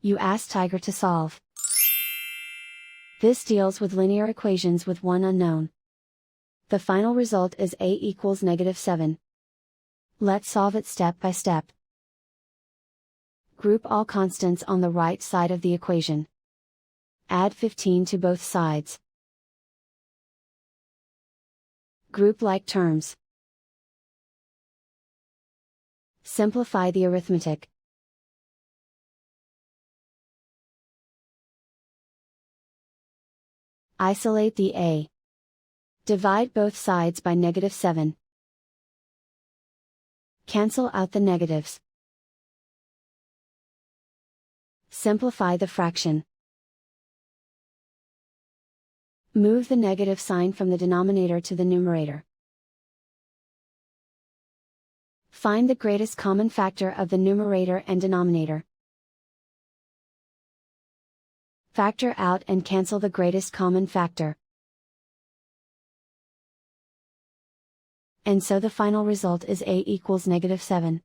You ask Tiger to solve. This deals with linear equations with one unknown. The final result is a equals -7. Let's solve it step by step. Group all constants on the right side of the equation. Add 15 to both sides. Group like terms. Simplify the arithmetic. Isolate the a. Divide both sides by -7. Cancel out the negatives. Simplify the fraction. Move the negative sign from the denominator to the numerator. Find the greatest common factor of the numerator and denominator. Factor out and cancel the greatest common factor. And so the final result is a equals -7.